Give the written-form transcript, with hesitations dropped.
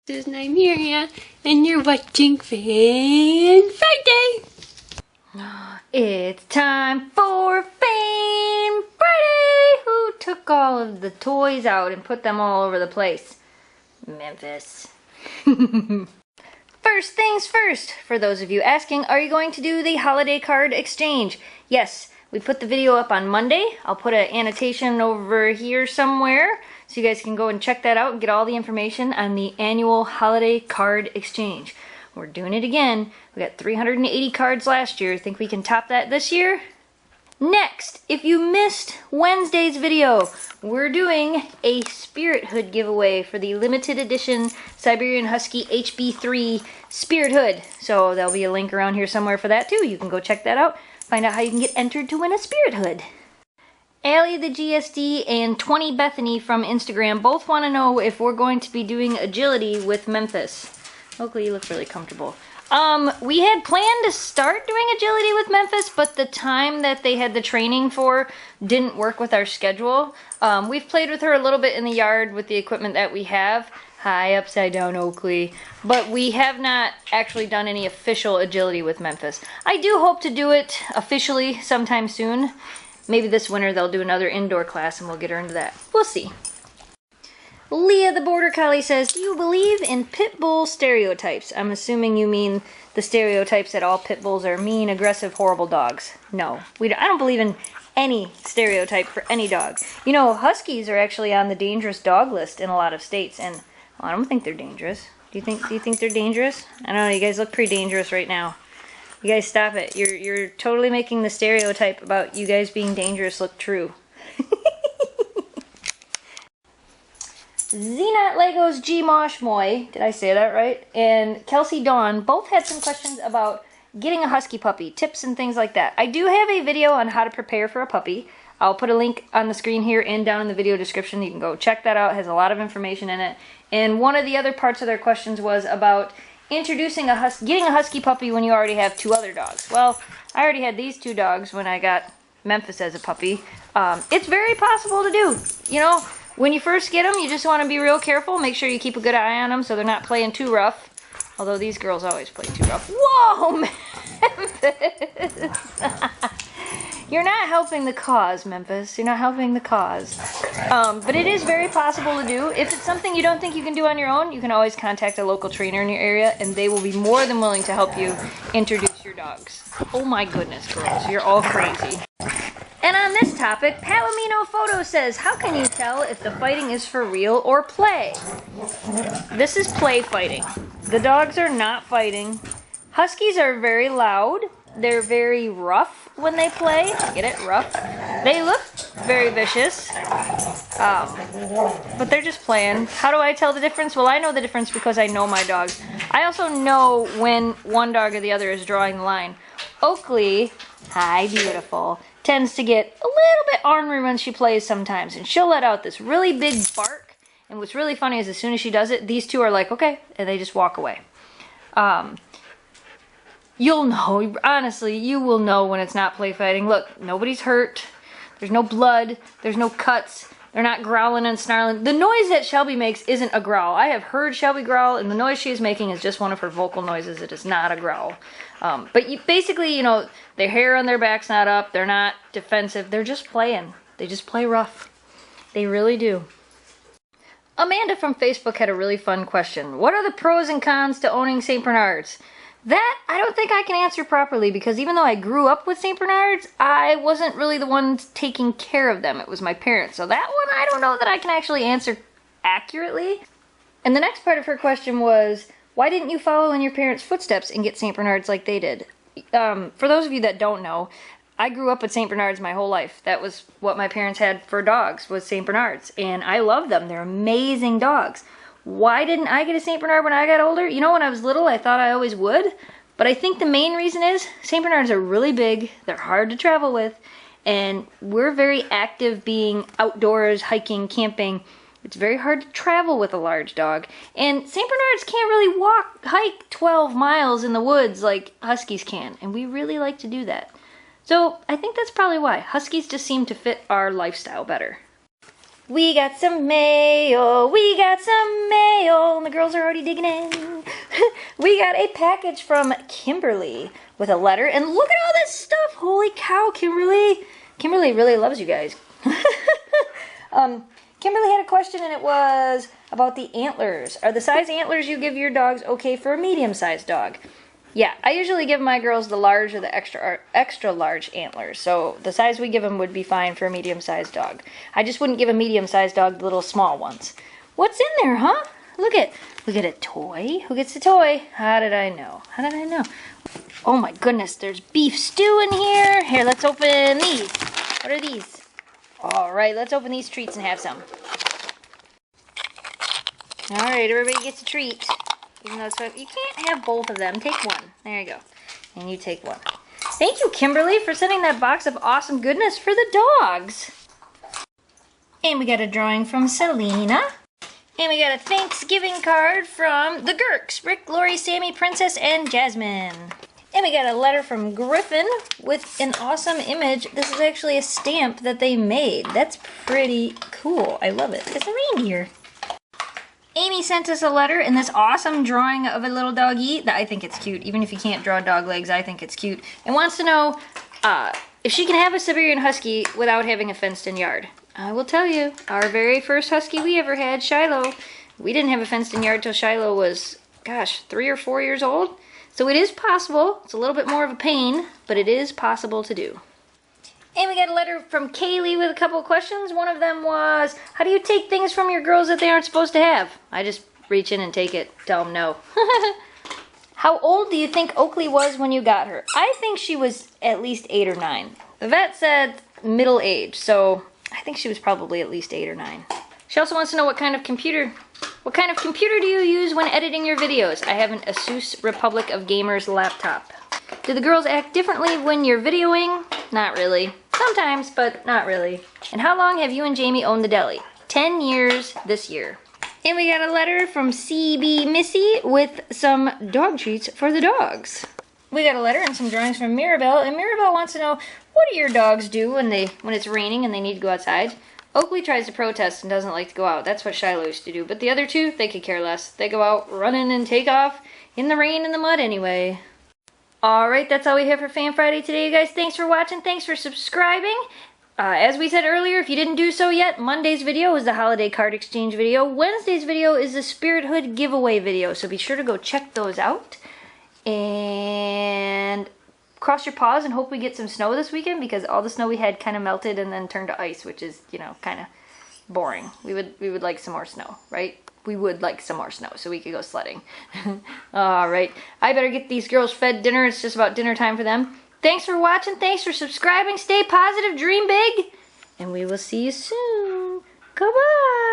And I'm Maria, and you're watching Fan Friday! It's time for Fan Friday! Who took all of the toys out and put them all over the place? Memphis. First things first, for those of you asking, are you going to do the holiday card exchange? Yes, we put the video up on Monday. I'll put an annotation over here somewhere so you guys can go and check that out and get all the information on the annual holiday card exchange. We're doing it again. We got 380 cards last year. Think we can top that this year? Next, if you missed Wednesday's video, we're doing a Spirit Hood giveaway for the limited edition Siberian Husky HB3 Spirit Hood. So there'll be a link around here somewhere for that too. You can go check that out. Find out how you can get entered to win a Spirit Hood. Allie the GSD and 20 Bethany from Instagram both want to know if we're going to be doing agility with Memphis. Oakley, you look really comfortable. We had planned to start doing agility with Memphis, but the time that they had the training for didn't work with our schedule. We've played with her a little bit in the yard with the equipment that we have. Hi, upside down Oakley. But we have not actually done any official agility with Memphis. I do hope to do it officially sometime soon. Maybe this winter they'll do another indoor class and we'll get her into that. We'll see. Leah the Border Collie says, do you believe in Pit Bull stereotypes? I'm assuming you mean the stereotypes that all pit bulls are mean, aggressive, horrible dogs. No, I don't believe in any stereotype for any dog. You know, Huskies are actually on the dangerous dog list in a lot of states, and I don't think they're dangerous. Do you think they're dangerous? I don't know, you guys look pretty dangerous right now. You guys stop it. You're totally making the stereotype about you guys being dangerous look true. Zenat Legos G Moshmoy, did I say that right? And Kelsey Dawn both had some questions about getting a Husky puppy, tips and things like that. I do have a video on how to prepare for a puppy. I'll put a link on the screen here and down in the video description. You can go check that out. It has a lot of information in it. And one of the other parts of their questions was about introducing getting a Husky puppy when you already have two other dogs. Well, I already had these two dogs when I got Memphis as a puppy. It's very possible to do. You know, when you first get them, you just want to be real careful. Make sure you keep a good eye on them so they're not playing too rough. Although these girls always play too rough. Whoa, Memphis! You're not helping the cause, Memphis. You're not helping the cause. But it is very possible to do. If it's something you don't think you can do on your own, you can always contact a local trainer in your area, and they will be more than willing to help you introduce your dogs. Oh my goodness, girls. You're all crazy. And on this topic, Palomino Photo says, how can you tell if the fighting is for real or play? This is play fighting. The dogs are not fighting. Huskies are very loud. They're very rough when they play. Get it? Rough. They look very vicious. But they're just playing. How do I tell the difference? Well, I know the difference because I know my dogs. I also know when one dog or the other is drawing the line. Oakley, hi beautiful, tends to get a little bit ornery when she plays sometimes. And she'll let out this really big bark. And what's really funny is as soon as she does it, these two are like, okay, and they just walk away. You'll know, honestly, you will know when it's not play fighting. Look, nobody's hurt. There's no blood. There's no cuts. They're not growling and snarling. The noise that Shelby makes isn't a growl. I have heard Shelby growl, and the noise she is making is just one of her vocal noises. It is not a growl. But basically, you know, their hair on their back's not up. They're not defensive. They're just playing. They just play rough. They really do. Amanda from Facebook had a really fun question. What are the pros and cons to owning St. Bernards? That, I don't think I can answer properly because even though I grew up with St. Bernards, I wasn't really the one taking care of them. It was my parents. So that one, I don't know that I can actually answer accurately. And the next part of her question was, why didn't you follow in your parents' footsteps and get St. Bernards like they did? For those of you that don't know, I grew up with St. Bernards my whole life. That was what my parents had for dogs, was St. Bernards. And I love them. They're amazing dogs. Why didn't I get a St. Bernard when I got older? You know, when I was little, I thought I always would. But I think the main reason is St. Bernards are really big. They're hard to travel with. And we're very active being outdoors, hiking, camping. It's very hard to travel with a large dog. And St. Bernards can't really hike 12 miles in the woods like Huskies can. And we really like to do that. So I think that's probably why. Huskies just seem to fit our lifestyle better. We got some mail, we got some mail, and the girls are already digging in. We got a package from Kimberly with a letter, and look at all this stuff. Holy cow, Kimberly. Kimberly really loves you guys. Kimberly had a question, and it was about the antlers. Are the size antlers you give your dogs okay for a medium-sized dog? Yeah, I usually give my girls the large or the extra large antlers. So the size we give them would be fine for a medium-sized dog. I just wouldn't give a medium-sized dog the little small ones. What's in there, huh? Look at a toy. Who gets the toy? How did I know? How did I know? Oh my goodness, there's beef stew in here. Here, let's open these. What are these? All right, let's open these treats and have some. All right, everybody gets a treat. Even though you can't have both of them. Take one. There you go. And you take one. Thank you, Kimberly, for sending that box of awesome goodness for the dogs. And we got a drawing from Selena. And we got a Thanksgiving card from the Gurks. Rick, Lori, Sammy, Princess, and Jasmine. And we got a letter from Griffin with an awesome image. This is actually a stamp that they made. That's pretty cool. I love it. It's a reindeer. Amy sent us a letter in this awesome drawing of a little doggy. I think it's cute. Even if you can't draw dog legs, I think it's cute. And wants to know if she can have a Siberian Husky without having a fenced-in yard. I will tell you, our very first Husky we ever had, Shiloh, we didn't have a fenced-in yard till Shiloh was, gosh, 3 or 4 years old. So it is possible. It's a little bit more of a pain, but it is possible to do. And we got a letter from Kaylee with a couple of questions. One of them was, how do you take things from your girls that they aren't supposed to have? I just reach in and take it, tell them no. How old do you think Oakley was when you got her? I think she was at least 8 or 9. The vet said middle age, so I think she was probably at least 8 or 9. She also wants to know what kind of computer do you use when editing your videos? I have an Asus Republic of Gamers laptop. Do the girls act differently when you're videoing? Not really. Sometimes, but not really. And how long have you and Jamie owned the Deli? 10 years this year. And we got a letter from CB Missy with some dog treats for the dogs. We got a letter and some drawings from Mirabelle, and Mirabelle wants to know, what do your dogs do when it's raining and they need to go outside? Oakley tries to protest and doesn't like to go out. That's what Shiloh used to do. But the other two, they could care less. They go out running and take off in the rain and the mud anyway. Alright, that's all we have for Fan Friday today, you guys. Thanks for watching. Thanks for subscribing. As we said earlier, if you didn't do so yet, Monday's video is the holiday card exchange video. Wednesday's video is the Spirit Hood giveaway video. So be sure to go check those out. And cross your paws and hope we get some snow this weekend, because all the snow we had kind of melted and then turned to ice, which is, you know, kind of boring. We would like some more snow, right? We would like some more snow so we could go sledding. Alright, I better get these girls fed dinner. It's just about dinner time for them. Thanks for watching. Thanks for subscribing. Stay positive. Dream big. And we will see you soon. Goodbye.